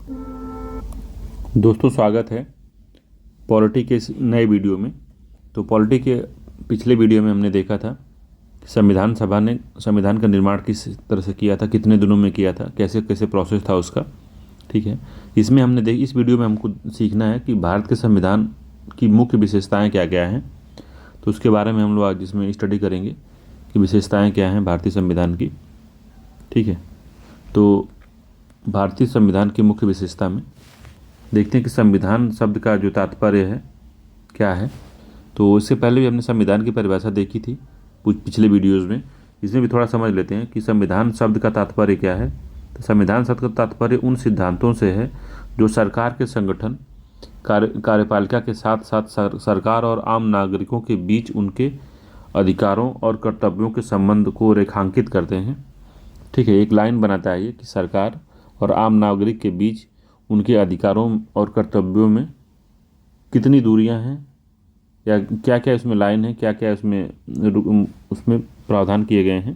दोस्तों, स्वागत है पॉलिटी के इस नए वीडियो में। तो पॉलिटी के पिछले वीडियो में हमने देखा था कि संविधान सभा ने संविधान का निर्माण किस तरह से किया था, कितने दिनों में किया था, कैसे कैसे प्रोसेस था उसका। ठीक है। इसमें हमने इस वीडियो में हमको सीखना है कि भारत के संविधान की मुख्य विशेषताएँ क्या क्या हैं। तो उसके बारे में हम लोग आज इसमें स्टडी करेंगे कि विशेषताएँ क्या हैं भारतीय संविधान की। ठीक है। तो भारतीय संविधान की मुख्य विशेषता में देखते हैं कि संविधान शब्द का जो तात्पर्य है क्या है। तो इससे पहले भी हमने संविधान की परिभाषा देखी थी कुछ पिछले वीडियोस में। इसमें भी थोड़ा समझ लेते हैं कि संविधान शब्द का तात्पर्य क्या है। तो संविधान शब्द का तात्पर्य उन सिद्धांतों से है जो सरकार के संगठन, कार्यपालिका के साथ साथ सरकार और आम नागरिकों के बीच उनके अधिकारों और कर्तव्यों के संबंध को रेखांकित करते हैं। ठीक है। एक लाइन बनाता है ये कि सरकार और आम नागरिक के बीच उनके अधिकारों और कर्तव्यों में कितनी दूरियां हैं, या क्या क्या इसमें लाइन है, क्या क्या उसमें प्रावधान किए गए हैं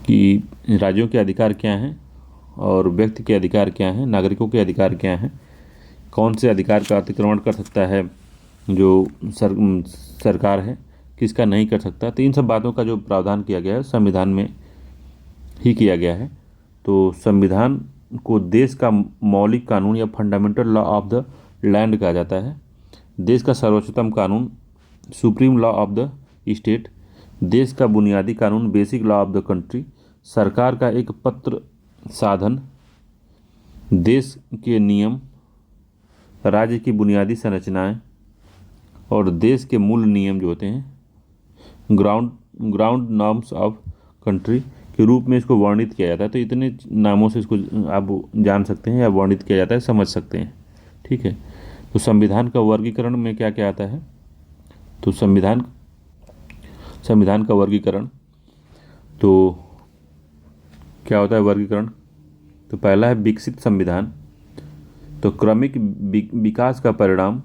कि राज्यों के अधिकार क्या हैं और व्यक्ति के अधिकार क्या हैं, नागरिकों के अधिकार क्या हैं, कौन से अधिकार का अतिक्रमण कर सकता है जो सरकार है, किसका नहीं कर सकता। तो इन सब बातों का जो प्रावधान किया गया है संविधान में ही किया गया है। तो संविधान को देश का मौलिक कानून या fundamental law of the land कहा जाता है। देश का सर्वोच्चतम कानून, supreme law of the state. देश का बुनियादी कानून, basic law of the country. सरकार का एक पत्र साधन। देश के नियम, राज्य की बुनियादी संरचनाएं और देश के मूल नियम जो होते हैं, ग्राउंड नॉर्म्स ऑफ कंट्री के रूप में इसको वर्णित किया जाता है। तो इतने नामों से इसको आप जान सकते हैं या वर्णित किया जाता है, समझ सकते हैं। ठीक है। तो संविधान का वर्गीकरण में क्या क्या आता है। तो संविधान का वर्गीकरण तो क्या होता है वर्गीकरण। तो पहला है विकसित संविधान। तो क्रमिक विकास का परिणाम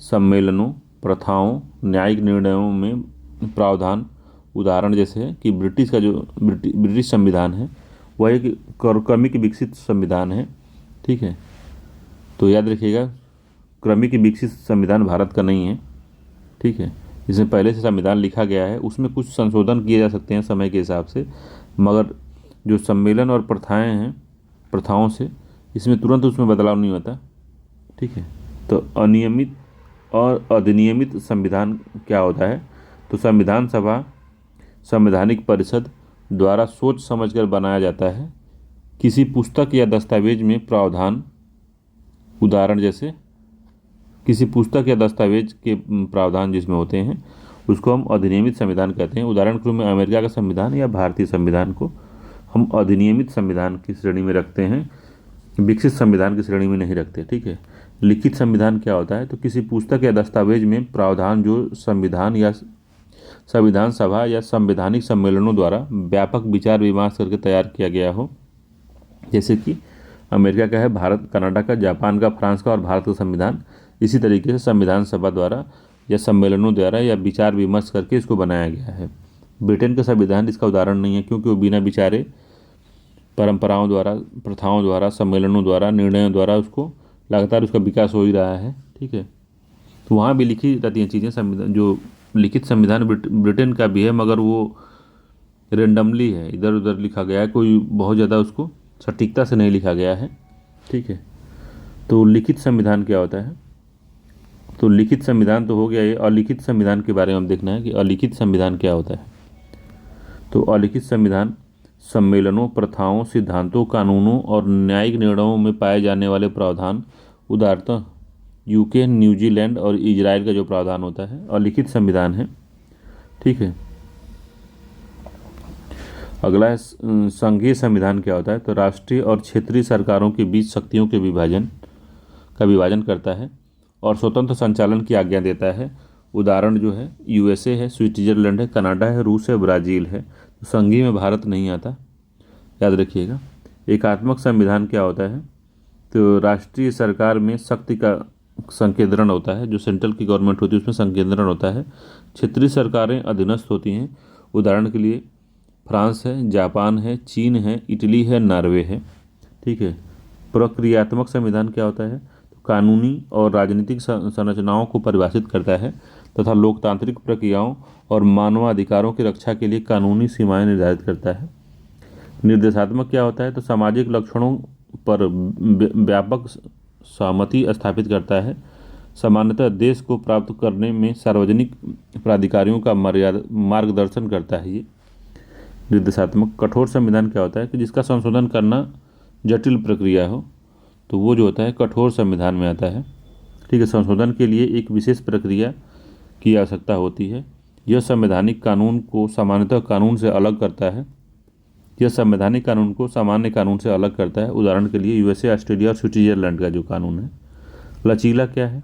सम्मेलनों, प्रथाओं, न्यायिक निर्णयों में प्रावधान। उदाहरण जैसे है कि ब्रिटिश का जो ब्रिटिश संविधान है वह एक क्रमिक विकसित संविधान है। ठीक है। तो याद रखिएगा, क्रमिक विकसित संविधान भारत का नहीं है। ठीक है। इसमें पहले से संविधान लिखा गया है, उसमें कुछ संशोधन किए जा सकते हैं समय के हिसाब से, मगर जो सम्मेलन और प्रथाएं हैं, प्रथाओं से इसमें तुरंत उसमें बदलाव नहीं होता। ठीक है। तो अनियमित और अधिनियमित संविधान क्या होता है। तो संविधान सभा, संवैधानिक परिषद द्वारा सोच समझकर बनाया जाता है। किसी पुस्तक या दस्तावेज में प्रावधान, उदाहरण जैसे किसी पुस्तक या दस्तावेज के प्रावधान जिसमें होते हैं उसको हम अधिनियमित संविधान कहते हैं। उदाहरण के रूप में अमेरिका का संविधान या भारतीय संविधान को हम अधिनियमित संविधान की श्रेणी में रखते हैं, विकसित संविधान की श्रेणी में नहीं रखते। ठीक है। लिखित संविधान क्या होता है। तो किसी पुस्तक या दस्तावेज में प्रावधान जो संविधान सभा या संवैधानिक सम्मेलनों द्वारा व्यापक विचार विमर्श करके तैयार किया गया हो। जैसे कि अमेरिका का है, भारत, कनाडा का, जापान का, फ्रांस का और भारत का संविधान। इसी तरीके से संविधान सभा द्वारा या सम्मेलनों द्वारा या विचार विमर्श करके इसको बनाया गया है। ब्रिटेन का संविधान इसका उदाहरण नहीं है, क्योंकि वो बिना विचारे परंपराओं द्वारा, प्रथाओं द्वारा, सम्मेलनों द्वारा, निर्णयों द्वारा उसको लगातार उसका विकास हो ही रहा है। ठीक है। तो वहाँ भी लिखी रहती हैं चीज़ें। संविधान जो लिखित संविधान ब्रिटेन का भी है, मगर वो रेंडमली है, इधर उधर लिखा गया है, कोई बहुत ज़्यादा उसको सटीकता से नहीं लिखा गया है। ठीक है। तो लिखित संविधान क्या होता है। तो लिखित संविधान तो हो गया ये। अलिखित संविधान के बारे में हम देखना है कि अलिखित संविधान क्या होता है। तो अलिखित संविधान सम्मेलनों, प्रथाओं, सिद्धांतों, कानूनों और न्यायिक निर्णयों में पाए जाने वाले प्रावधान, उदाहरणतः यूके, न्यूजीलैंड और इजराइल का जो प्रावधान होता है अलिखित संविधान है। ठीक है। अगला है संघीय संविधान क्या होता है। तो राष्ट्रीय और क्षेत्रीय सरकारों के बीच शक्तियों के विभाजन करता है और स्वतंत्र संचालन की आज्ञा देता है। उदाहरण जो है यूएसए है, स्विट्जरलैंड है, कनाडा है, रूस है, ब्राज़ील है। तो संघीय में भारत नहीं आता, याद रखिएगा। एकात्मक संविधान क्या होता है। तो राष्ट्रीय सरकार में शक्ति का संकेंद्रण होता है, जो सेंट्रल की गवर्नमेंट होती है उसमें संकेंद्रण होता है। क्षेत्रीय सरकारें अधीनस्थ होती हैं। उदाहरण के लिए फ्रांस है, जापान है, चीन है, इटली है, नॉर्वे है। ठीक है। प्रक्रियात्मक संविधान क्या होता है? तो कानूनी और राजनीतिक संरचनाओं को परिभाषित करता है तथा लोकतांत्रिक प्रक्रियाओं और मानवाधिकारों की रक्षा के लिए कानूनी सीमाएं निर्धारित करता है। निर्देशात्मक क्या होता है? तो सामाजिक लक्षणों पर व्यापक सहमति स्थापित करता है। सामान्यतः देश को प्राप्त करने में सार्वजनिक प्राधिकारियों का मार्गदर्शन करता है। ये निर्देशात्मक। कठोर संविधान क्या होता है? कि जिसका संशोधन करना जटिल प्रक्रिया हो, तो वो जो होता है कठोर संविधान में आता है। ठीक है। संशोधन के लिए एक विशेष प्रक्रिया की आवश्यकता होती है। यह संवैधानिक कानून को सामान्यतः कानून से अलग करता है। यह संवैधानिक कानून को सामान्य कानून से अलग करता है। उदाहरण के लिए यूएसए, ऑस्ट्रेलिया और स्विट्जरलैंड का जो कानून है। लचीला क्या है?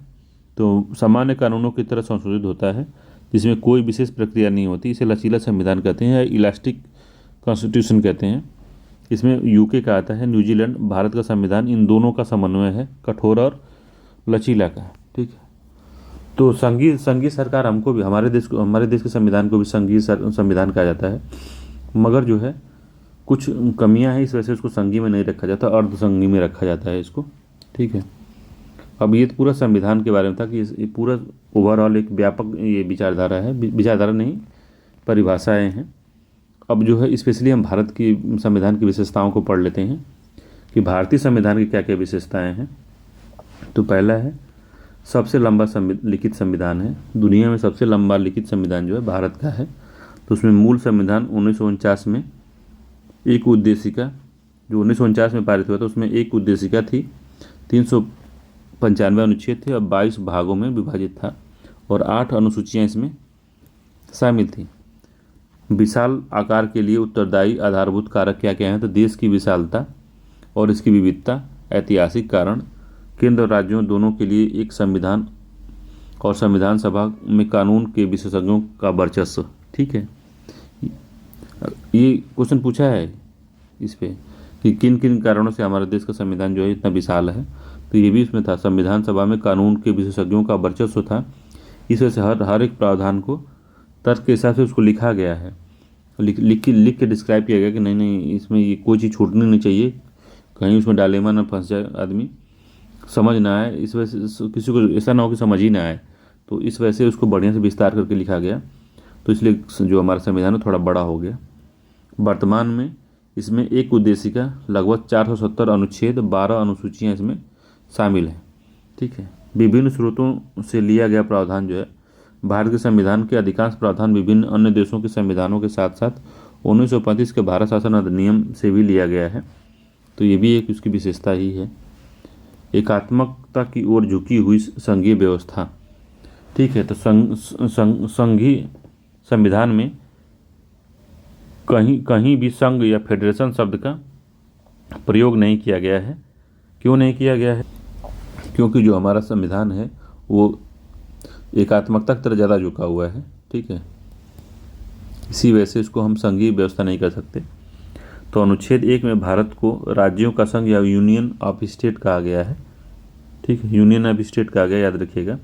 तो सामान्य कानूनों की तरह संशोधित होता है, जिसमें कोई विशेष प्रक्रिया नहीं होती। इसे लचीला संविधान कहते हैं या इलास्टिक कॉन्स्टिट्यूशन कहते हैं। इसमें यूके का आता है, न्यूजीलैंड, भारत का संविधान, इन दोनों का समन्वय है, कठोर और लचीला का। ठीक है। तो संघीय सरकार हमको भी हमारे देश के संविधान को भी संघीय संविधान कहा जाता है, मगर जो है कुछ कमियां हैं, इस वजह से उसको संघीय में नहीं रखा जाता, अर्ध संघीय में रखा जाता है इसको। ठीक है। अब ये पूरा संविधान के बारे में था कि ये पूरा ओवरऑल एक व्यापक ये विचारधारा है, विचारधारा नहीं, परिभाषाएं हैं। अब जो है स्पेशली हम भारत की संविधान की विशेषताओं को पढ़ लेते हैं कि भारतीय संविधान की क्या क्या विशेषताएं हैं। तो पहला है सबसे लंबा लिखित संविधान है। दुनिया में सबसे लंबा लिखित संविधान जो है भारत का है। तो उसमें मूल संविधान 1949 में एक उद्देशिका, जो 1949 में पारित हुआ था, उसमें एक उद्देशिका थी, 395 अनुच्छेद थे और 22 भागों में विभाजित था और 8 अनुसूचियाँ इसमें शामिल थी। विशाल आकार के लिए उत्तरदायी आधारभूत कारक क्या क्या हैं? तो देश की विशालता और इसकी विविधता, ऐतिहासिक कारण, केंद्र और राज्यों दोनों के लिए एक संविधान और संविधान सभा में कानून के विशेषज्ञों का वर्चस्व। ठीक है। ये क्वेश्चन पूछा है इस पे कि किन किन कारणों से हमारे देश का संविधान जो है इतना विशाल है, तो ये भी इसमें था। संविधान सभा में कानून के विशेषज्ञों का वर्चस्व था, इस वजह से हर एक प्रावधान को तर्क के हिसाब से उसको लिखा गया है, लिख के डिस्क्राइब किया गया कि नहीं इसमें ये कोई चीज़ छूटनी नहीं चाहिए, कहीं उसमें डायलेमा ना फंस जाए, आदमी समझ ना आए, इस वजह से किसी को ऐसा ना हो कि समझ ही ना आए, तो इस वजह से उसको बढ़िया से विस्तार करके लिखा गया। तो इसलिए जो हमारा संविधान है थोड़ा बड़ा हो गया। वर्तमान में इसमें एक उद्देशिका, लगभग 470 अनुच्छेद, 12 अनुसूचियाँ इसमें शामिल हैं। ठीक है। विभिन्न स्रोतों से लिया गया प्रावधान जो है, भारत के संविधान के अधिकांश प्रावधान विभिन्न अन्य देशों के संविधानों के साथ साथ 1935 के भारत शासन अधिनियम से भी लिया गया है। तो ये भी एक उसकी विशेषता ही है। एकात्मकता की ओर झुकी हुई संघीय व्यवस्था। ठीक है। तो संघीय संविधान में कहीं भी संघ या फेडरेशन शब्द का प्रयोग नहीं किया गया है। क्यों नहीं किया गया है? क्योंकि जो हमारा संविधान है वो एकात्मकता की तरफ ज़्यादा झुका हुआ है। ठीक है। इसी वजह से इसको हम संघीय व्यवस्था नहीं कर सकते। तो अनुच्छेद 1 में भारत को राज्यों का संघ या यूनियन ऑफ स्टेट कहा गया है। ठीक है। यूनियन ऑफ स्टेट कहा गया, याद रखिएगा।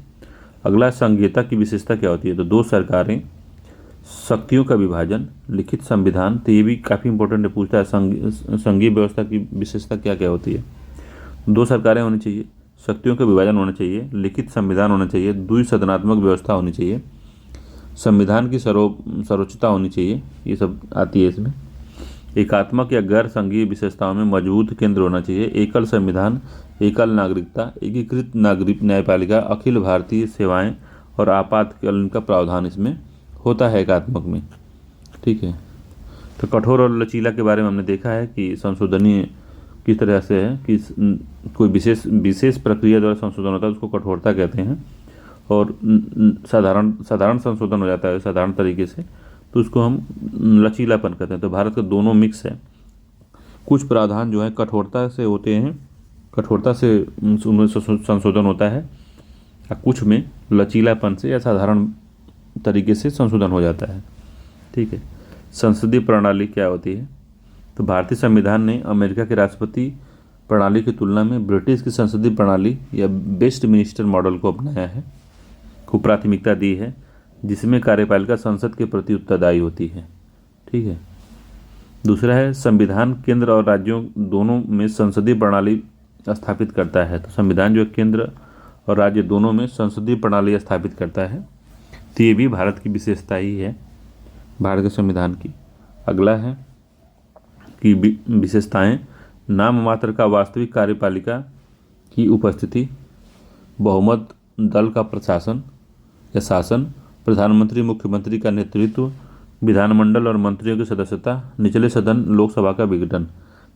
अगला संघीयता की विशेषता क्या होती है? तो 2 सरकारें, शक्तियों का विभाजन, लिखित संविधान। तो ये भी काफ़ी इंपॉर्टेंट है, पूछता है संघीय व्यवस्था की विशेषता क्या क्या होती है। 2 सरकारें होनी चाहिए, शक्तियों का विभाजन होना चाहिए, लिखित संविधान होना चाहिए, द्विसदनात्मक व्यवस्था होनी चाहिए, संविधान की सर्वोच्चता होनी चाहिए, ये सब आती है इसमें। एकात्मक या गैर संघीय विशेषताओं में मजबूत केंद्र होना चाहिए, एकल संविधान, एकल नागरिकता, एकीकृत नागरिक न्यायपालिका, अखिल भारतीय सेवाएं और आपातकालीन का प्रावधान इसमें होता है एकात्मक में। ठीक है। तो कठोर और लचीला के बारे में हमने देखा है कि संशोधनीय किस तरह से है कि कोई विशेष प्रक्रिया द्वारा संशोधन होता है, उसको कठोरता कहते हैं, और साधारण संशोधन हो जाता है साधारण तरीके से, तो उसको हम लचीलापन कहते हैं। तो भारत का दोनों मिक्स है। कुछ प्रावधान जो है कठोरता से होते हैं, कठोरता से उनमें संशोधन होता है, और कुछ में लचीलापन से या साधारण तरीके से संशोधन हो जाता है। ठीक है। संसदीय प्रणाली क्या होती है? तो भारतीय संविधान ने अमेरिका के राष्ट्रपति प्रणाली की तुलना में ब्रिटिश की संसदीय प्रणाली या वेस्टमिनिस्टर मॉडल को अपनाया है, को प्राथमिकता दी है, जिसमें कार्यपालिका संसद के प्रति उत्तरदायी होती है। ठीक है। दूसरा है संविधान केंद्र और राज्यों दोनों में संसदीय प्रणाली स्थापित करता है। तो संविधान जो केंद्र और राज्य दोनों में संसदीय प्रणाली स्थापित करता है। तो ये भी भारत की विशेषता ही है, भारत के संविधान की। अगला है कि विशेषताएं, नाम मात्र का वास्तविक कार्यपालिका की उपस्थिति, बहुमत दल का प्रशासन या शासन, प्रधानमंत्री मुख्यमंत्री का नेतृत्व, विधानमंडल और मंत्रियों की सदस्यता, निचले सदन लोकसभा का विघटन।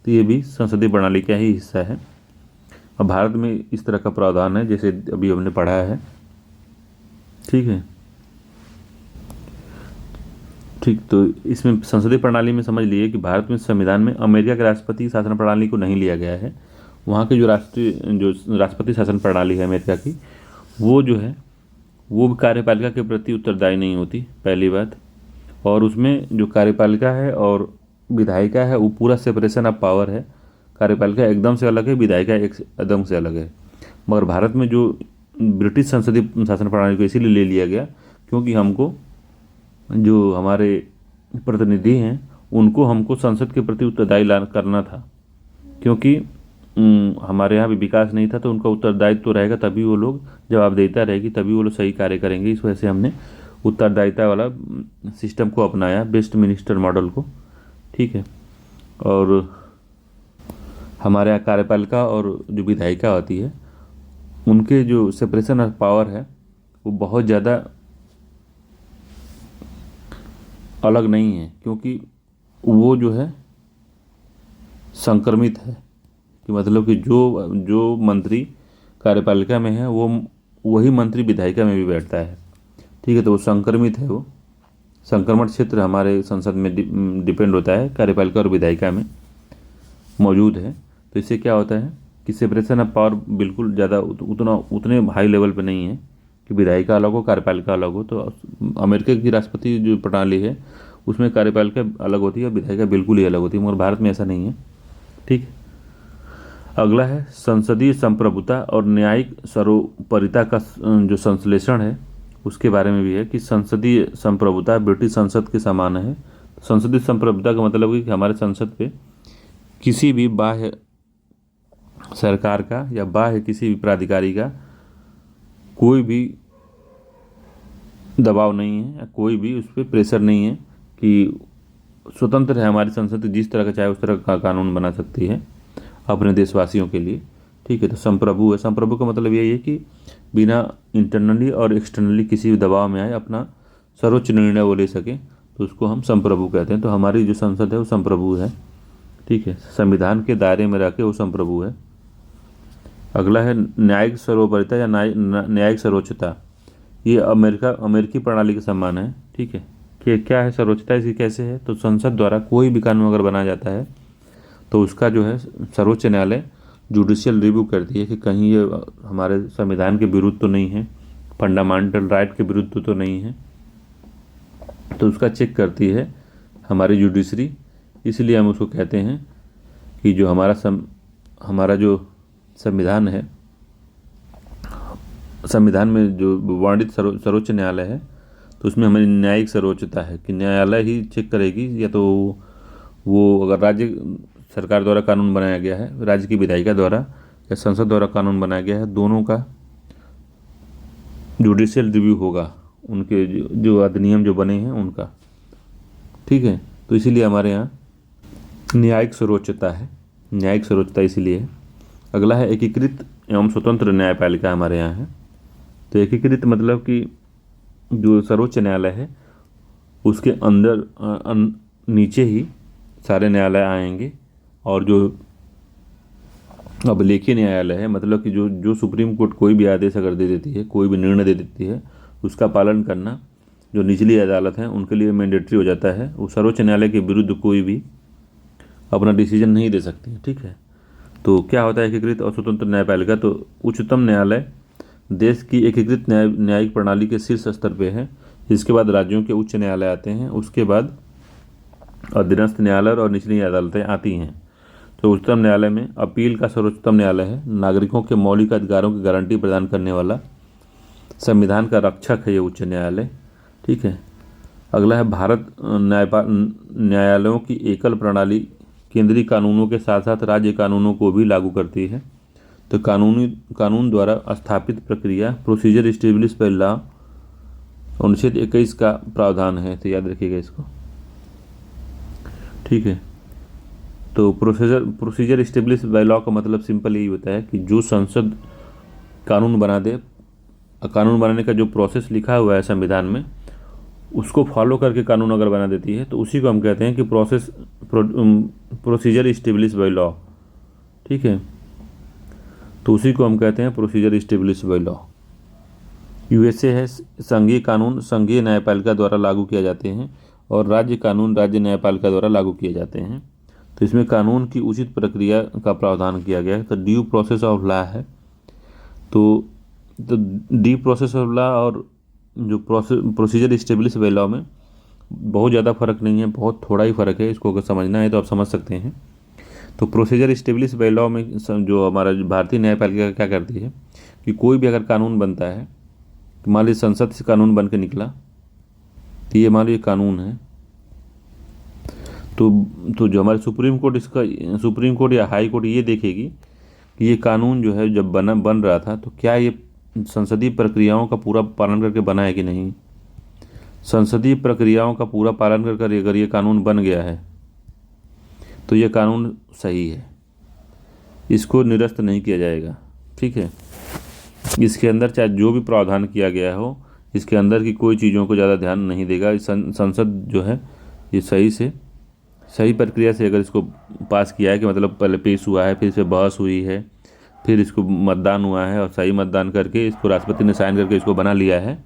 तो ये भी संसदीय प्रणाली का ही हिस्सा है। अब भारत में इस तरह का प्रावधान है जैसे अभी हमने पढ़ा है। ठीक है, ठीक। तो इसमें संसदीय प्रणाली में समझ लिए कि भारत में संविधान में अमेरिका के राष्ट्रपति शासन प्रणाली को नहीं लिया गया है। वहाँ के जो राष्ट्रपति शासन प्रणाली है अमेरिका की, वो जो है वो कार्यपालिका के प्रति उत्तरदायी नहीं होती, पहली बात। और उसमें जो कार्यपालिका है और विधायिका है वो पूरा सेपरेशन ऑफ पावर है। कार्यपालिका एकदम से अलग है, विधायिका एकदम से अलग है। मगर भारत में जो ब्रिटिश संसदीय शासन प्रणाली को इसीलिए ले लिया गया क्योंकि हमको जो हमारे प्रतिनिधि हैं उनको हमको संसद के प्रति उत्तरदायी करना था, क्योंकि हमारे यहाँ भी विकास नहीं था। तो उनका उत्तरदायित्व तो रहेगा, तभी वो लोग जवाबदेहिता रहेगी, तभी वो लोग सही कार्य करेंगे। इस वजह से हमने उत्तरदायिता वाला सिस्टम को अपनाया, बेस्ट मिनिस्टर मॉडल को। ठीक है, और हमारे यहाँ कार्यपालिका और जो विधायिका होती है उनके जो सेपरेशन ऑफ पावर है वो बहुत ज़्यादा अलग नहीं है, क्योंकि वो जो है संक्रमित है। कि मतलब कि जो मंत्री कार्यपालिका में है वो वही मंत्री विधायिका में भी बैठता है। ठीक है, तो वो संक्रमित है, वो संक्रमण क्षेत्र हमारे संसद में डिपेंड होता है, कार्यपालिका और विधायिका में मौजूद है। तो इससे क्या होता है कि सेपरेशन ऑफ पावर बिल्कुल ज़्यादा उतने हाई लेवल पे नहीं है कि विधायिका अलग हो कार्यपालिका अलग हो। तो अमेरिका की राष्ट्रपति जो प्रणाली है उसमें कार्यपालिका अलग होती है और विधायिका बिल्कुल ही अलग होती है, मगर भारत में ऐसा नहीं है। ठीक है, अगला है संसदीय संप्रभुता और न्यायिक सर्वोपरिता का जो संश्लेषण है उसके बारे में भी है कि संसदीय संप्रभुता ब्रिटिश संसद के समान है। संसदीय संप्रभुता का मतलब है कि हमारे संसद पे किसी भी बाह्य सरकार का या बाह्य किसी भी प्राधिकारी का कोई भी दबाव नहीं है, या कोई भी उस पर प्रेशर नहीं है, कि स्वतंत्र है हमारी संसद, जिस तरह का चाहे उस तरह का कानून बना सकती है अपने देशवासियों के लिए। ठीक है, तो संप्रभु है। संप्रभु का मतलब यही है कि बिना इंटरनली और एक्सटर्नली किसी भी दबाव में आए अपना सर्वोच्च निर्णय वो ले सके, तो उसको हम संप्रभु कहते हैं। तो हमारी जो संसद है वो संप्रभु है। ठीक है, संविधान के दायरे में रह के वो संप्रभु है। अगला है न्यायिक सर्वोपरिता या न्यायिक सर्वोच्चता। ये अमेरिकी प्रणाली के समान है। ठीक है, कि क्या है सर्वोच्चता, इसकी कैसे है? तो संसद द्वारा कोई भी कानून अगर बनाया जाता है तो उसका जो है सर्वोच्च न्यायालय जुडिशियल रिव्यू करती है कि कहीं ये हमारे संविधान के विरुद्ध तो नहीं है, फंडामेंटल राइट के विरुद्ध तो नहीं है। तो उसका चेक करती है हमारी जुडिशरी। इसलिए हम उसको कहते हैं कि जो हमारा जो संविधान है, संविधान में जो वर्णित सर्वोच्च न्यायालय है, तो उसमें हमारी न्यायिक सर्वोच्चता है कि न्यायालय ही चेक करेगी, या तो वो अगर राज्य सरकार द्वारा कानून बनाया गया है, राज्य की विधायिका द्वारा या संसद द्वारा कानून बनाया गया है, दोनों का जुडिशियल रिव्यू होगा, उनके जो अधिनियम जो बने हैं उनका। ठीक है, तो इसीलिए हमारे यहाँ न्यायिक सर्वोच्चता है, न्यायिक सर्वोच्चता इसीलिए है। अगला है एकीकृत एवं स्वतंत्र न्यायपालिका हमारे यहाँ है। तो एकीकृत मतलब कि जो सर्वोच्च न्यायालय है उसके अंदर नीचे ही सारे न्यायालय आएंगे, और जो अभिलेखीय न्यायालय है मतलब कि जो सुप्रीम कोर्ट कोई भी आदेश अगर दे देती है, कोई भी निर्णय दे देती है, उसका पालन करना जो निचली अदालत हैं उनके लिए मैंडेटरी हो जाता है। वो सर्वोच्च न्यायालय के विरुद्ध कोई भी अपना डिसीजन नहीं दे सकती है। ठीक है, तो क्या होता है एकीकृत और स्वतंत्र न्यायपालिका? तो उच्चतम न्यायालय देश की एकीकृत न्यायिक प्रणाली के शीर्ष स्तर पे है। इसके बाद राज्यों के उच्च न्यायालय आते हैं, उसके बाद अधीनस्थ न्यायालय और निचली अदालतें आती हैं। तो उच्चतम न्यायालय में अपील का सर्वोच्चतम न्यायालय है, नागरिकों के मौलिक अधिकारों की गारंटी प्रदान करने वाला, संविधान का रक्षक है ये उच्च न्यायालय। ठीक है, अगला है भारत न्यायालयों की एकल प्रणाली केंद्रीय कानूनों के साथ साथ राज्य कानूनों को भी लागू करती है। तो कानून द्वारा स्थापित प्रक्रिया, प्रोसीजर इस्टेब्लिश बाय लॉ, अनुच्छेद 21 का प्रावधान है। तो याद रखिएगा इसको, ठीक है। तो प्रोसीजर इस्टेब्लिश बाय लॉ का मतलब सिंपल यही होता है कि जो संसद कानून बना दे, कानून बनाने का जो प्रोसेस लिखा हुआ है संविधान में, उसको फॉलो करके कानून अगर बना देती है तो उसी को हम कहते हैं कि प्रोसीजर इस्टेब्लिश बाय लॉ, ठीक है। तो उसी को हम कहते हैं procedure establish by law. USA है, संघीय कानून संघीय न्यायपालिका द्वारा लागू किए जाते हैं और राज्य कानून राज्य न्यायपालिका द्वारा लागू किए जाते हैं। तो इसमें कानून की उचित प्रक्रिया का प्रावधान किया गया है। तो ड्यू प्रोसेस ऑफ लॉ है। तो ड्यू प्रोसेस ऑफ लॉ और जो प्रोसीजर इस्टेब्लिश बाय लॉ में बहुत ज़्यादा फर्क नहीं है, बहुत थोड़ा ही फ़र्क है। इसको अगर समझना है तो आप समझ सकते हैं। तो प्रोसीजर इस्टेब्लिश बाय लॉ में जो हमारा भारतीय न्यायपालिका क्या करती है कि कोई भी अगर कानून बनता है, मान लीजिए संसद से कानून बन के निकला, तो ये मान लीजिए कानून है, तो जो हमारे सुप्रीम कोर्ट या हाई कोर्ट ये देखेगी कि ये कानून जो है जब बन रहा था तो क्या ये संसदीय प्रक्रियाओं का पूरा पालन करके बना है कि नहीं। संसदीय प्रक्रियाओं का पूरा पालन कर अगर ये कानून बन गया है तो ये कानून सही है, इसको निरस्त नहीं किया जाएगा, ठीक है। इसके अंदर चाहे जो भी प्रावधान किया गया हो, इसके अंदर की कोई चीज़ों को ज़्यादा ध्यान नहीं देगा। संसद जो है ये सही प्रक्रिया से अगर इसको पास किया है कि मतलब पहले पेश हुआ है, फिर इस पर बहस हुई है, फिर इसको मतदान हुआ है और सही मतदान करके इसको राष्ट्रपति ने साइन करके इसको बना लिया है,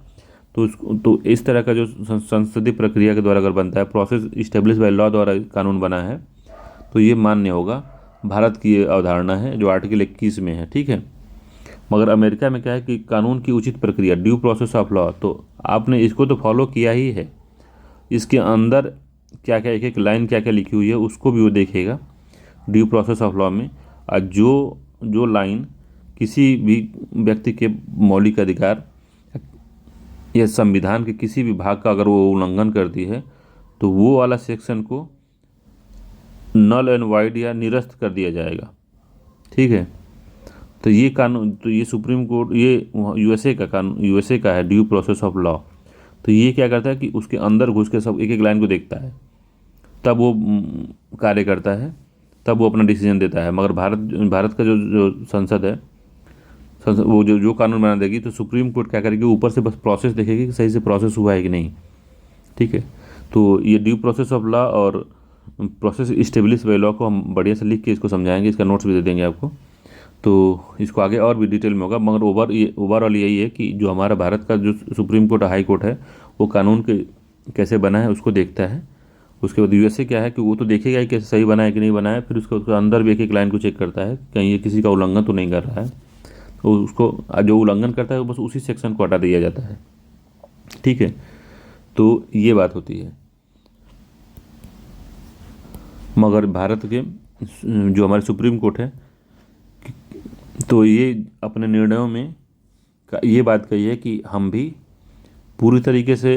तो इस तरह का जो संसदीय प्रक्रिया के द्वारा अगर बनता है, प्रोसेस इस्टेब्लिश बाय लॉ द्वारा कानून बना है, तो ये मान्य होगा। भारत की ये अवधारणा है जो आर्टिकल 21 में है, ठीक है। मगर अमेरिका में क्या है कि कानून की उचित प्रक्रिया, ड्यू प्रोसेस ऑफ लॉ, तो आपने इसको तो फॉलो किया ही है, इसके अंदर क्या क्या एक लाइन क्या क्या लिखी हुई है उसको भी वो देखेगा ड्यू प्रोसेस ऑफ लॉ में। और जो लाइन किसी भी व्यक्ति के मौलिक अधिकार या संविधान के किसी भी भाग का अगर वो उल्लंघन करती है तो वो वाला सेक्शन को नल एंड वाइड या निरस्त कर दिया जाएगा, ठीक है। तो ये कानून, तो ये सुप्रीम कोर्ट, ये यूएसए का कानून, यूएसए का है ड्यू प्रोसेस ऑफ लॉ। तो ये क्या करता है कि उसके अंदर घुस के सब एक लाइन को देखता है, तब वो कार्य करता है, तब वो अपना डिसीजन देता है। मगर भारत का जो संसद है, वो जो कानून बना देगी, तो सुप्रीम कोर्ट क्या करेगी, ऊपर से बस प्रोसेस देखेगी कि सही से प्रोसेस हुआ है कि नहीं, ठीक है। तो ये ड्यू प्रोसेस ऑफ लॉ और प्रोसेस इस्टेब्लिश बाय लॉ को हम बढ़िया से लिख के इसको समझाएंगे, इसका नोट्स भी दे देंगे आपको। तो इसको आगे और भी डिटेल में होगा, मगर ओवरऑल यही है कि जो हमारा भारत का जो सुप्रीम कोर्ट हाई कोर्ट है, वो कानून के कैसे बना है उसको देखता है। उसके बाद यूएसए क्या है कि वो तो देखेगा ही कैसे सही बना है कि नहीं बना है, फिर उसके अंदर भी एक लाइन को चेक करता है कहीं ये किसी का उल्लंघन तो नहीं कर रहा है, तो उसको जो उल्लंघन करता है बस उसी सेक्शन को हटा दिया जाता है, ठीक है। तो ये बात होती है। मगर भारत के जो हमारे सुप्रीम कोर्ट है, तो ये अपने निर्णयों में ये बात कही है कि हम भी पूरी तरीके से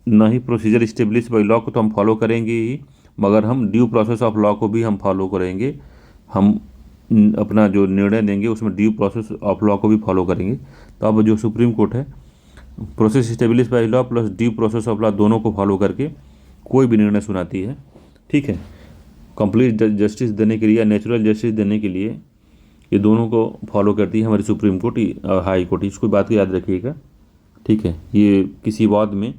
न ही प्रोसीजर इस्टेब्लिश बाय लॉ को तो हम फॉलो करेंगे ही, मगर हम ड्यू प्रोसेस ऑफ लॉ को भी हम फॉलो करेंगे। हम अपना जो निर्णय देंगे उसमें ड्यू प्रोसेस ऑफ लॉ को भी फॉलो करेंगे। तो अब जो सुप्रीम कोर्ट है, process establish by law plus due process of law दोनों को फॉलो करके कोई भी निर्णय सुनाती है, ठीक है। कंप्लीट जस्टिस देने के लिए, नेचुरल जस्टिस देने के लिए ये दोनों को फॉलो करती है हमारी सुप्रीम कोर्ट और हाई कोर्ट। इसको बात को याद रखिएगा, ठीक है। ये किसी वाद में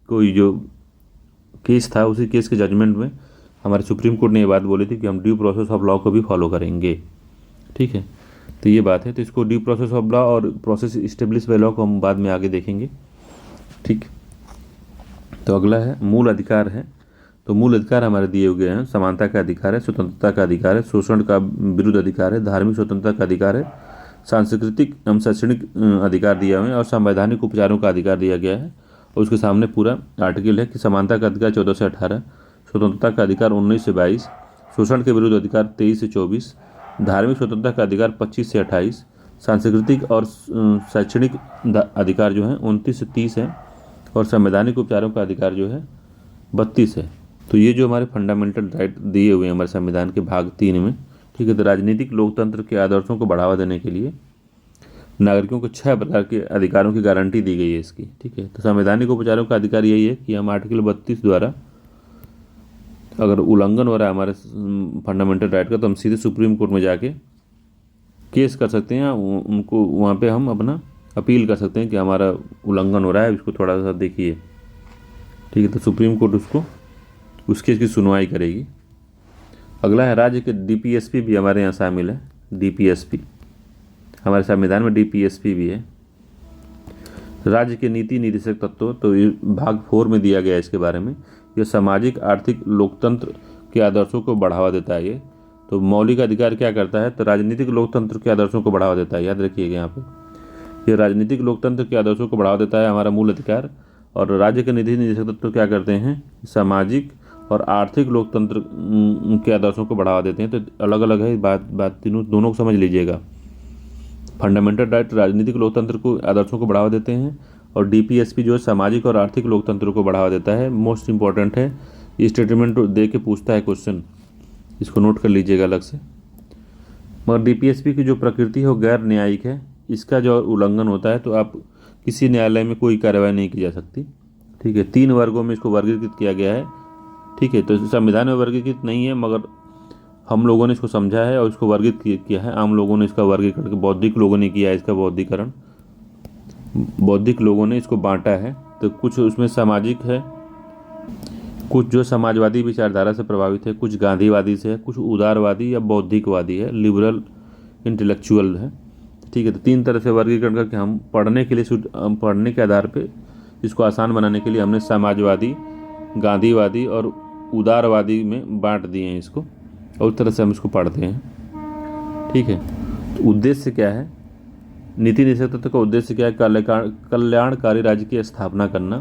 कोई जो केस था, उसी केस के जजमेंट में हमारे सुप्रीम कोर्ट ने ये बात बोली थी कि हम ड्यू प्रोसेस ऑफ लॉ को भी फॉलो करेंगे, ठीक है। तो ये बात है। तो इसको ड्यू प्रोसेस ऑफ लॉ और प्रोसेस इस्टेब्लिश बाय लॉ को हम बाद में आगे देखेंगे, ठीक। तो अगला है मूल अधिकार है। तो मूल अधिकार हमारे दिए हुए हैं, समानता का अधिकार है, स्वतंत्रता का अधिकार है, शोषण का विरुद्ध अधिकार है, धार्मिक स्वतंत्रता का अधिकार है, सांस्कृतिक एवं शैक्षणिक अधिकार दिया हुए हैं और संवैधानिक उपचारों का अधिकार दिया गया है। और उसके सामने पूरा आर्टिकल है कि समानता का अधिकार 14 से 18, स्वतंत्रता का अधिकार 19 से 22, शोषण के विरुद्ध अधिकार 23 से 24, धार्मिक स्वतंत्रता का अधिकार 25 से 28, सांस्कृतिक और शैक्षणिक अधिकार जो है 29 से 30 है, और संवैधानिक उपचारों का अधिकार जो है 32 है। तो ये जो हमारे फंडामेंटल राइट दिए हुए हैं हमारे संविधान के भाग 3 में, ठीक है। तो राजनीतिक लोकतंत्र के आदर्शों को बढ़ावा देने के लिए नागरिकों को 6 प्रकार के अधिकारों की गारंटी दी गई है इसकी, ठीक है। तो संवैधानिक उपचारों का अधिकार यही है कि हम आर्टिकल 32 द्वारा अगर उल्लंघन हो रहा है हमारे फंडामेंटल राइट का, तो हम सीधे सुप्रीम कोर्ट में जाके केस कर सकते हैं, उनको वहाँ पे हम अपना अपील कर सकते हैं कि हमारा उल्लंघन हो रहा है, इसको थोड़ा सा देखिए, ठीक है। तो सुप्रीम कोर्ट उस केस की सुनवाई करेगी। अगला है राज्य के डीपीएसपी भी हमारे यहाँ शामिल है। डीपीएसपी हमारे संविधान में डीपीएसपी भी है। राज्य के नीति निर्देशक तत्व, तो ये भाग 4 में दिया गया है इसके बारे में। यह सामाजिक आर्थिक लोकतंत्र के आदर्शों को बढ़ावा देता है। ये तो मौलिक अधिकार क्या करता है, तो राजनीतिक लोकतंत्र के आदर्शों को बढ़ावा देता है। याद रखिएगा यहाँ पे, ये राजनीतिक लोकतंत्र के आदर्शों को बढ़ावा देता है, हमारा मूल अधिकार। और राज्य के नीति निर्देशक तत्व क्या करते हैं, सामाजिक और आर्थिक लोकतंत्र के आदर्शों को बढ़ावा देते हैं। तो अलग अलग है बात दोनों को समझ लीजिएगा। फंडामेंटल राइट राजनीतिक लोकतंत्र को आदर्शों को बढ़ावा देते हैं, और डीपीएसपी जो है सामाजिक और आर्थिक लोकतंत्र को बढ़ावा देता है। मोस्ट इंपॉर्टेंट है, ये स्टेटमेंट दे के पूछता है क्वेश्चन, इसको नोट कर लीजिएगा अलग से। मगर डीपीएसपी की जो प्रकृति है वो गैर न्यायिक है। इसका जो उल्लंघन होता है तो आप किसी न्यायालय में कोई कार्रवाई नहीं की जा सकती, ठीक है। 3 वर्गों में इसको वर्गीकृत किया गया है, ठीक है। तो संविधान में वर्गीकृत नहीं है, मगर हम लोगों ने इसको समझा है और इसको वर्गीकृत किया है। आम लोगों ने इसका वर्गीकरण, बौद्धिक लोगों ने किया है इसका बौद्धिकरण, बौद्धिक लोगों ने इसको बांटा है। तो कुछ उसमें सामाजिक है, कुछ जो समाजवादी विचारधारा से प्रभावित है, कुछ गांधीवादी से है, कुछ उदारवादी या बौद्धिकवादी है, लिबरल इंटेलेक्चुअल है, ठीक है। तो 3 तरह से वर्गीकरण करके हम पढ़ने के लिए, पढ़ने के आधार पे इसको आसान बनाने के लिए हमने समाजवादी, गांधीवादी और उदारवादी में बांट दिए हैं इसको, और उस तरह से हम इसको पढ़ते हैं, ठीक है। तो उद्देश्य क्या है, नीति निर्देशक तत्व का उद्देश्य क्या है, कल्याणकारी राज्य की स्थापना करना।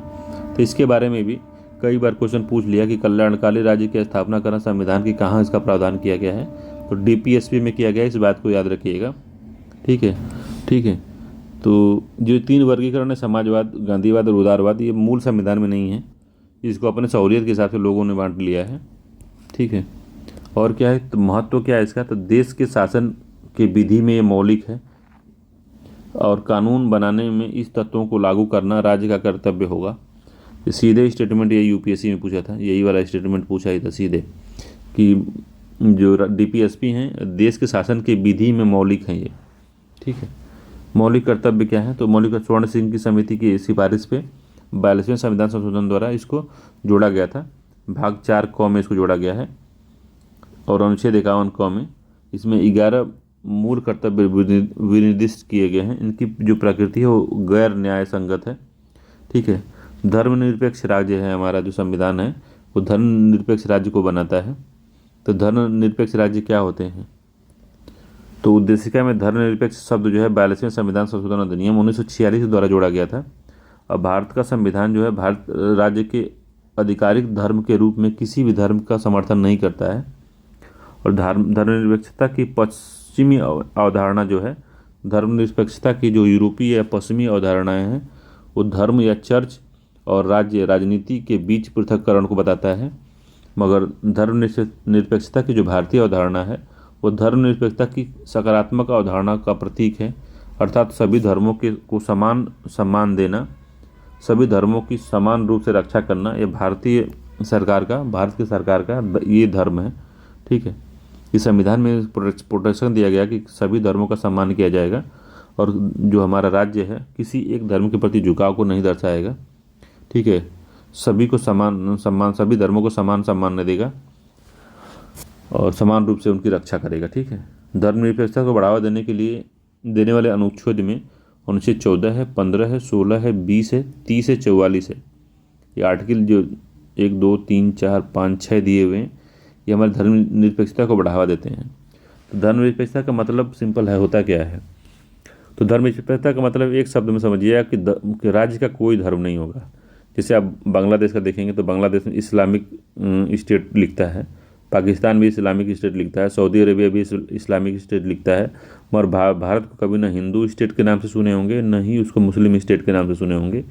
तो इसके बारे में भी कई बार क्वेश्चन पूछ लिया कि कल्याणकारी राज्य की स्थापना करना संविधान की कहाँ इसका प्रावधान किया गया है, तो डीपीएसपी में किया गया है, इस बात को याद रखिएगा, ठीक है, ठीक है। तो जो 3 वर्गीकरण है, समाजवाद, गांधीवाद और उदारवाद, ये मूल संविधान में नहीं है, इसको अपने सहूलियत के हिसाब से लोगों ने बांट लिया है, ठीक है। और क्या है, तो महत्व क्या है इसका, तो देश के शासन के विधि में ये मौलिक है, और कानून बनाने में इस तत्वों को लागू करना राज्य का कर्तव्य होगा। सीधे स्टेटमेंट ये यूपीएससी में पूछा था, यही वाला स्टेटमेंट पूछा ही था सीधे, कि जो डीपीएसपी हैं देश के शासन के विधि में मौलिक हैं ये, ठीक है। मौलिक कर्तव्य क्या है, तो मौलिक स्वर्ण सिंह की समिति की सिफारिश पे 42वें संविधान संशोधन द्वारा इसको जोड़ा गया था। भाग 4 क में इसको जोड़ा गया है, और अनुच्छेद 51 क में इसमें 11 मूल कर्तव्य विनिर्दिष्ट किए गए हैं। इनकी जो प्रकृति है वो गैर न्याय संगत है, ठीक है। धर्मनिरपेक्ष राज्य है हमारा जो संविधान है, वो धर्मनिरपेक्ष राज्य को बनाता है। तो धर्मनिरपेक्ष राज्य क्या होते हैं, तो उद्देशिका में धर्मनिरपेक्ष शब्द जो है 42वें संविधान संशोधन अधिनियम 1946 द्वारा जोड़ा गया था। अब भारत का संविधान जो है भारत राज्य के आधिकारिक धर्म के रूप में किसी भी धर्म का समर्थन नहीं करता है, और धर्मनिरपेक्षता की पश्चिमी अवधारणा जो है, धर्मनिरपेक्षता की जो यूरोपीय या पश्चिमी अवधारणाएं हैं, वो धर्म या चर्च और राज्य राजनीति के बीच पृथक्करण को बताता है। मगर धर्मनिरपेक्षता की जो भारतीय अवधारणा है, वो धर्मनिरपेक्षता की सकारात्मक अवधारणा का प्रतीक है, अर्थात सभी धर्मों को समान सम्मान देना, सभी धर्मों की समान रूप से रक्षा करना, ये भारत की सरकार का ये धर्म है, ठीक है। इस संविधान में प्रोटेक्शन दिया गया कि सभी धर्मों का सम्मान किया जाएगा, और जो हमारा राज्य है किसी एक धर्म के प्रति झुकाव को नहीं दर्शाएगा, ठीक है। सभी को समान सम्मान, सभी धर्मों को समान सम्मान देगा और समान रूप से उनकी रक्षा करेगा, ठीक है। धर्मनिरपेक्षता को बढ़ावा देने के लिए देने वाले अनुच्छेद में अनुच्छेद 14 है, 15 है, 16 है, 20 है, 30 है, 44 है। ये आर्टिकल जो 1, 2, 3, 4, 5, 6 दिए हुए हैं, ये हमारे धर्मनिरपेक्षता को बढ़ावा देते हैं। तो धर्मनिरपेक्षता का मतलब सिंपल है, होता क्या है, तो धर्मनिरपेक्षता का मतलब एक शब्द में समझिएगा कि राज्य का कोई धर्म नहीं होगा। जैसे आप बांग्लादेश का देखेंगे तो बांग्लादेश में इस्लामिक स्टेट लिखता है, पाकिस्तान भी इस्लामिक स्टेट लिखता है, सऊदी अरेबिया भी इस्लामिक स्टेट लिखता है, मगर भारत को कभी ना हिंदू स्टेट के नाम से सुने होंगे, न ही उसको मुस्लिम स्टेट के नाम से सुने होंगे,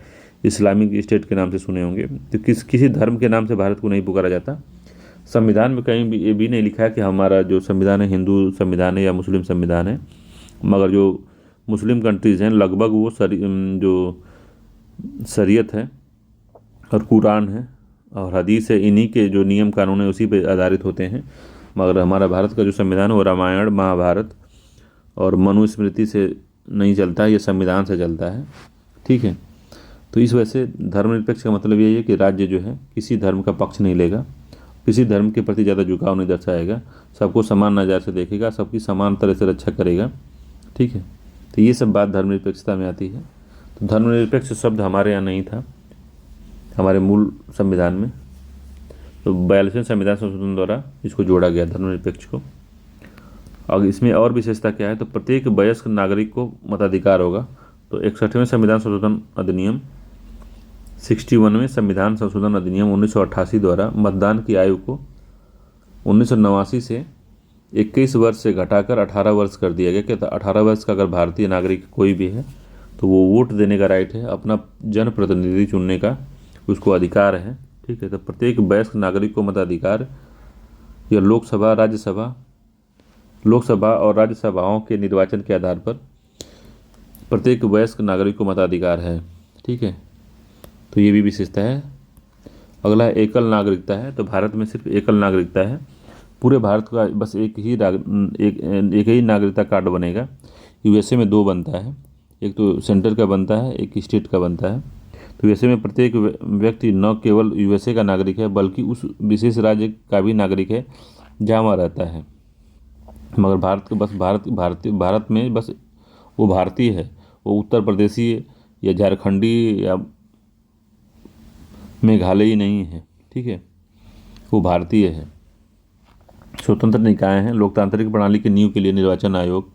इस्लामिक स्टेट के नाम से सुने होंगे। तो किसी धर्म के नाम से भारत को नहीं पुकारा जाता। संविधान में कहीं भी ये भी नहीं लिखा है कि हमारा जो संविधान है हिंदू संविधान है या मुस्लिम संविधान है, मगर जो मुस्लिम कंट्रीज़ हैं लगभग वो जो शरीयत है और कुरान है और हदीस है, इन्हीं के जो नियम कानून है उसी पे आधारित होते हैं। मगर हमारा भारत का जो संविधान है वो रामायण महाभारत और मनुस्मृति से नहीं चलता है, ये संविधान से चलता है। ठीक है, तो इस वजह से धर्मनिरपेक्ष का मतलब यही है कि राज्य जो है किसी धर्म का पक्ष नहीं लेगा, किसी धर्म के प्रति ज़्यादा झुकाव नहीं दर्शाएगा, सबको समान नज़र से देखेगा, सबकी समान तरह से रक्षा करेगा। ठीक है, तो ये सब बात धर्मनिरपेक्षता में आती है। तो धर्मनिरपेक्ष शब्द हमारे यहाँ नहीं था हमारे मूल संविधान में, तो 42वें संविधान संशोधन द्वारा इसको जोड़ा गया धर्मनिरपेक्ष को। और इसमें और विशेषता क्या है, तो प्रत्येक वयस्क नागरिक को मताधिकार होगा। तो 61वें संविधान संशोधन अधिनियम 61वें संविधान संशोधन अधिनियम 1988 द्वारा मतदान की आयु को 1989 से 21 वर्ष से घटाकर 18 वर्ष कर दिया गया। क्या 18 वर्ष का अगर भारतीय नागरिक कोई भी है तो वो वोट देने का राइट है, अपना जनप्रतिनिधि चुनने का उसको अधिकार है। ठीक है, तो प्रत्येक वयस्क नागरिक को मताधिकार या लोकसभा और राज्यसभाओं के निर्वाचन के आधार पर प्रत्येक वयस्क नागरिक को मताधिकार है। ठीक है, तो ये भी विशेषता है। अगला है एकल नागरिकता है। तो भारत में सिर्फ एकल नागरिकता है, पूरे भारत का बस एक ही नागरिकता कार्ड बनेगा। यूएसए में 2 बनता है, एक तो सेंटर का बनता है, एक स्टेट का बनता है। तो यूएसए में प्रत्येक व्यक्ति न केवल यूएसए का नागरिक है बल्कि उस विशेष राज्य का भी नागरिक है जहाँ वह रहता है। मगर भारत में बस वो भारतीय है, वो उत्तर प्रदेशी या झारखंडी या मेघालय नहीं है। ठीक है, वो भारतीय है। स्वतंत्र निकाय हैं, लोकतांत्रिक प्रणाली की नींव के लिए निर्वाचन आयोग,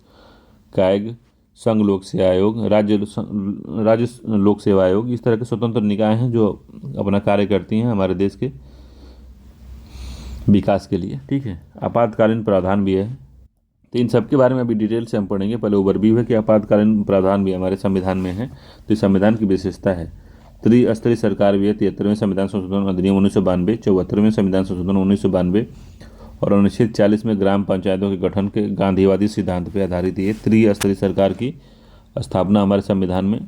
कायग, संघ लोक सेवा आयोग, राज्य लोक सेवा आयोग, इस तरह के स्वतंत्र निकाय हैं जो अपना कार्य करती हैं हमारे देश के विकास के लिए। ठीक है, आपातकालीन प्रावधान भी है। तो इन सब के बारे में अभी डिटेल से हम पढ़ेंगे। पहले ओवरव्यू है कि आपातकालीन प्रावधान भी हमारे संविधान में है, तो इस संविधान की विशेषता है। त्रिस्तरीय सरकार भी है। 73वें संविधान संशोधन अधिनियम 1992, 74वें संविधान संशोधन 1992 और अनुच्छेद 40 में ग्राम पंचायतों के गठन के गांधीवादी सिद्धांत पर आधारित ये त्रिस्तरीय सरकार की स्थापना हमारे संविधान में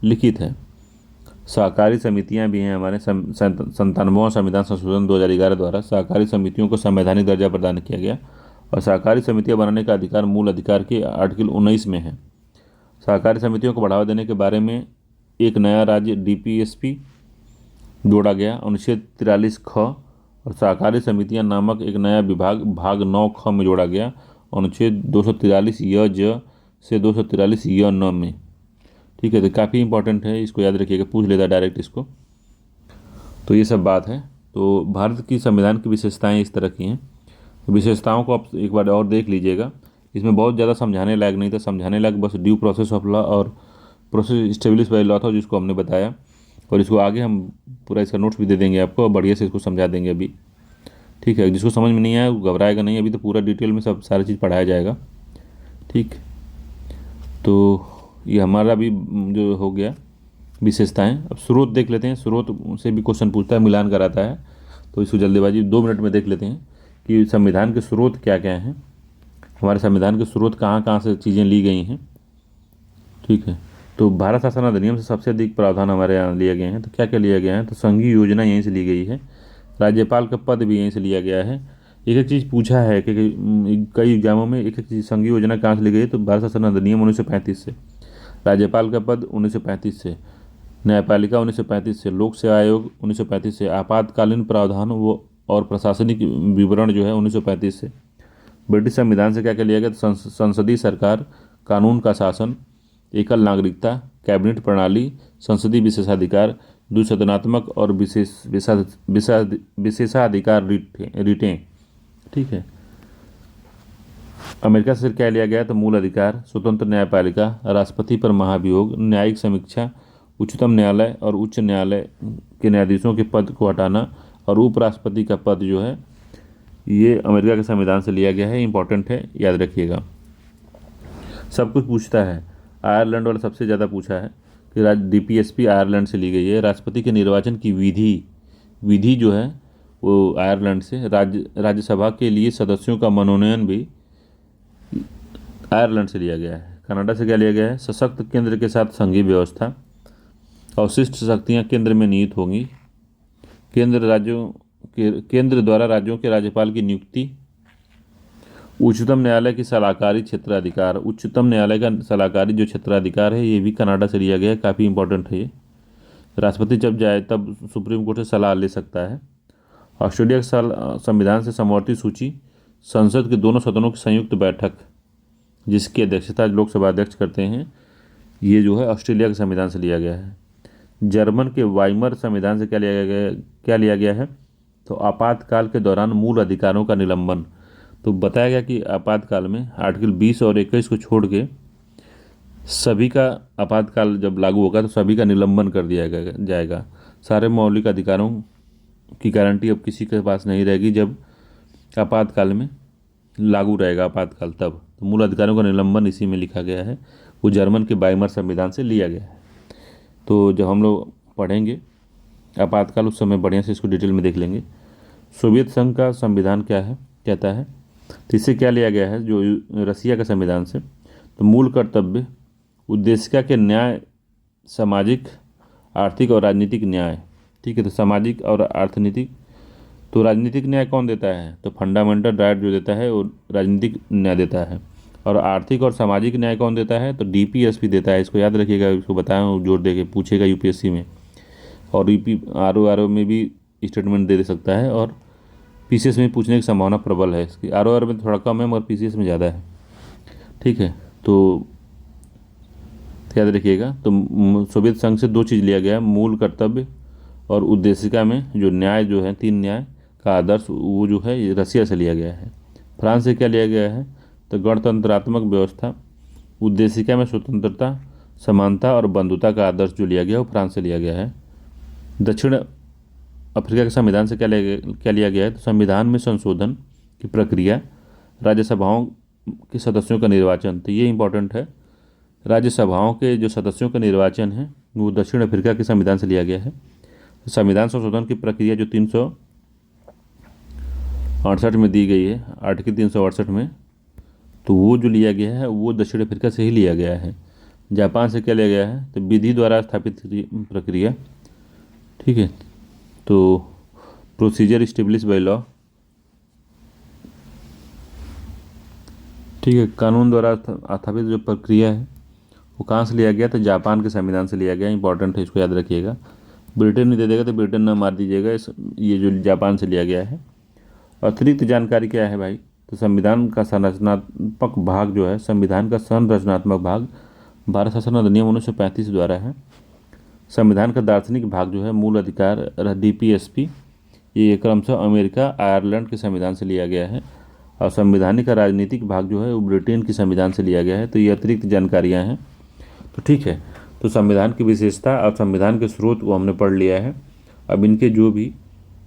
लिखित है। सहकारी समितियां भी हैं हमारे 97वां संविधान संशोधन 2011 द्वारा सहकारी समितियों को संवैधानिक दर्जा प्रदान किया गया और सहकारी समितियां बनाने का अधिकार मूल अधिकार के आर्टिकल 19 में है। सहकारी समितियों को बढ़ावा देने के बारे में एक नया राज्य डीपीएसपी जोड़ा गया, अनुच्छेद 43 ख, और सहकारी समितियां नामक एक नया विभाग भाग 9 ख में जोड़ा गया, अनुच्छेद 243 य ज से 243 य न में। ठीक है, तो काफ़ी इंपॉर्टेंट है, इसको याद रखिएगा, पूछ लेता डायरेक्ट इसको। तो ये सब बात है। तो भारत की संविधान की विशेषताएं इस तरह की हैं। विशेषताओं को आप एक बार और देख लीजिएगा। इसमें बहुत ज़्यादा समझाने लायक नहीं था, समझाने लायक बस ड्यू प्रोसेस ऑफ लॉ और प्रोसेस इस्टेब्लिश बाय लॉ था जिसको हमने बताया, और इसको आगे हम पूरा इसका नोट्स भी दे देंगे आपको और बढ़िया से इसको समझा देंगे अभी। ठीक है, जिसको समझ में नहीं आया वो घबराएगा नहीं, अभी तो पूरा डिटेल में सब सारी चीज़ पढ़ाया जाएगा। ठीक, तो ये हमारा भी जो हो गया विशेषताएं। अब स्रोत देख लेते हैं, स्रोत से भी क्वेश्चन पूछता है, मिलान कराता है, तो इसको जल्दीबाजी 2 मिनट में देख लेते हैं कि संविधान के स्रोत क्या क्या हैं, हमारे संविधान के स्रोत कहाँ कहाँ से चीज़ें ली गई हैं। ठीक है, तो भारत शासन अधिनियम से सबसे अधिक प्रावधान हमारे यहाँ लिए गए हैं। तो क्या क्या लिया गया है, तो संघीय योजना यहीं से ली गई है, राज्यपाल का पद भी यहीं से लिया गया है। एक एक चीज़ पूछा है कि कई एग्जामों में एक एक चीज़ संघीय योजना कहाँ से ली गई है, तो भारत शासन अधिनियम 1935 से, राज्यपाल का पद 1935 से, न्यायपालिका 1935 से, लोक सेवा आयोग 1935 से, आपातकालीन प्रावधान वो और प्रशासनिक विवरण जो है 1935 से। ब्रिटिश संविधान से क्या क्या लिया गया, तो संसदीय सरकार, कानून का शासन, एकल नागरिकता, कैबिनेट प्रणाली, संसदीय विशेषाधिकार, द्विसदनात्मक और विशेषाधिकार रिटें। ठीक है, अमेरिका से क्या लिया गया, तो मूल अधिकार, स्वतंत्र न्यायपालिका, राष्ट्रपति पर महाभियोग, न्यायिक समीक्षा, उच्चतम न्यायालय और उच्च न्यायालय के न्यायाधीशों के पद को हटाना, और उपराष्ट्रपति का पद जो है ये अमेरिका के संविधान से लिया गया है। इंपॉर्टेंट है, याद रखिएगा। सब कुछ पूछता है। आयरलैंड वाला सबसे ज़्यादा पूछा है कि डीपीएसपी आयरलैंड से ली गई है। राष्ट्रपति के निर्वाचन की विधि जो है वो आयरलैंड से। राज्यसभा के लिए सदस्यों का मनोनयन भी आयरलैंड से लिया गया है। कनाडा से क्या लिया गया है? सशक्त केंद्र के साथ संघीय व्यवस्था, अवशिष्ट शक्तियां केंद्र में निहित होंगी, केंद्र द्वारा राज्यों के राज्यपाल की नियुक्ति, उच्चतम न्यायालय की सलाहकारी क्षेत्राधिकार। उच्चतम न्यायालय का सलाहकारी जो क्षेत्राधिकार है ये भी कनाडा से लिया गया है, काफ़ी इंपॉर्टेंट है ये। राष्ट्रपति जब जाए तब सुप्रीम कोर्ट से सलाह ले सकता है। ऑस्ट्रेलिया के संविधान से समवर्ती सूची, संसद के दोनों सदनों की संयुक्त बैठक जिसकी अध्यक्षता लोकसभा अध्यक्ष करते हैं, ये जो है ऑस्ट्रेलिया के संविधान से लिया गया है। जर्मन के वाइमर संविधान से क्या लिया गया है? तो आपातकाल के दौरान मूल अधिकारों का निलंबन। तो बताया गया कि आपातकाल में आर्टिकल 20 और 21 को छोड़ के सभी का आपातकाल जब लागू होगा तो सभी का निलंबन कर दिया जाएगा। सारे मौलिक अधिकारों की गारंटी अब किसी के पास नहीं रहेगी जब आपातकाल में लागू रहेगा आपातकाल तब। तो मूल अधिकारों का निलंबन इसी में लिखा गया है, वो जर्मन के वाइमर संविधान से लिया गया है। तो जब हम लोग पढ़ेंगे आपातकाल उस समय बढ़िया से इसको डिटेल में देख लेंगे। सोवियत संघ का संविधान क्या है कहता है, तो इससे क्या लिया गया है जो रसिया का संविधान से? तो मूल कर्तव्य, उद्देशिका के न्याय, सामाजिक, आर्थिक और राजनीतिक न्याय। ठीक है, तो सामाजिक और अर्थनीतिक, तो राजनीतिक न्याय कौन देता है? तो फंडामेंटल राइट जो देता है वो राजनीतिक न्याय देता है। और आर्थिक और सामाजिक न्याय कौन देता है? तो डीपीएसपी देता है। इसको याद रखिएगा, इसको बताया जोर दे के पूछेगा यूपीएससी में, और आरओ में भी स्टेटमेंट दे सकता है, और पीसीएस में पूछने की संभावना प्रबल है इसकी। आरओ में थोड़ा कम है मगर पीसीएस में ज़्यादा है। ठीक है, तो याद रखिएगा। तो सोवियत संघ से दो चीज़ लिया गया है, मूल कर्तव्य और उद्देशिका में जो न्याय जो है, 3 न्याय का आदर्श, वो जो है ये रसिया से लिया गया है। फ्रांस से क्या लिया गया है? तो गणतंत्रात्मक व्यवस्था, उद्देशिका में स्वतंत्रता, समानता और बंधुता का आदर्श जो लिया गया है वो फ्रांस से लिया गया है। दक्षिण अफ्रीका के संविधान से क्या लिया गया है? तो संविधान में संशोधन की प्रक्रिया, राज्यसभाओं के सदस्यों का निर्वाचन। तो ये इंपॉर्टेंट है, राज्यसभाओं के जो सदस्यों का निर्वाचन है वो दक्षिण अफ्रीका के संविधान से लिया गया है। संविधान संशोधन की प्रक्रिया जो 368 में दी गई है, आर्टिकल 368 में, तो वो जो लिया गया है वो दक्षिण अफ्रीका से ही लिया गया है। जापान से क्या लिया गया है? तो विधि द्वारा स्थापित प्रक्रिया। ठीक है, तो प्रोसीजर इस्टेब्लिश बाय लॉ। ठीक है, कानून द्वारा स्थापित जो प्रक्रिया है वो कहाँ से लिया गया? तो जापान के संविधान से लिया गया। इंपॉर्टेंट है, इसको याद रखिएगा। ब्रिटेन नहीं दे देगा तो ब्रिटेन ना मार दीजिएगा, ये जो जापान से लिया गया है। अतिरिक्त जानकारी क्या है भाई? तो संविधान का संरचनात्मक भाग जो है, संविधान का संरचनात्मक भाग भारत शासन अधिनियम 1935 द्वारा है। संविधान का दार्शनिक भाग जो है, मूल अधिकार डीपीएसपी, ये क्रमशः अमेरिका, आयरलैंड के संविधान से लिया गया है। और संवैधानिक का राजनीतिक भाग जो है वो ब्रिटेन के संविधान से लिया गया है। तो ये अतिरिक्त जानकारियाँ हैं। तो ठीक है, तो संविधान की विशेषता और संविधान के स्रोत वो हमने पढ़ लिया है। अब इनके जो भी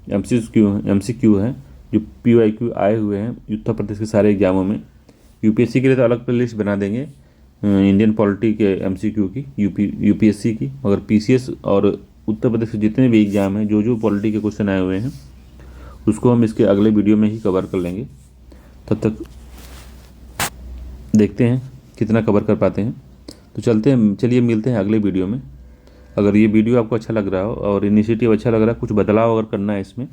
एमसीक्यू हैं जो पीवाईक्यू आए हुए हैं उत्तर प्रदेश के सारे एग्जामों में, यूपीएससी के लिए तो अलग प्लेलिस्ट बना देंगे इंडियन पॉलिटी के एमसीक्यू की, यूपीएससी की, मगर पीसीएस और उत्तर प्रदेश के जितने भी एग्जाम हैं जो पॉलिटी के क्वेश्चन आए हुए हैं उसको हम इसके अगले वीडियो में ही कवर कर लेंगे। तब तक देखते हैं कितना कवर कर पाते हैं। तो चलिए मिलते हैं अगले वीडियो में। अगर ये वीडियो आपको अच्छा लग रहा हो और इनिशिएटिव अच्छा लग रहा है, कुछ बदलाव अगर करना है इसमें,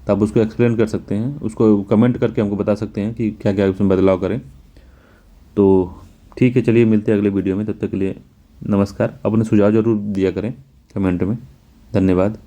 तो आप उसको एक्सप्लेन कर सकते हैं, उसको कमेंट करके हमको बता सकते हैं कि क्या क्या उसमें बदलाव करें। तो ठीक है, चलिए मिलते हैं अगले वीडियो में। तब तक के लिए नमस्कार। अपने सुझाव जरूर दिया करें कमेंट में। धन्यवाद।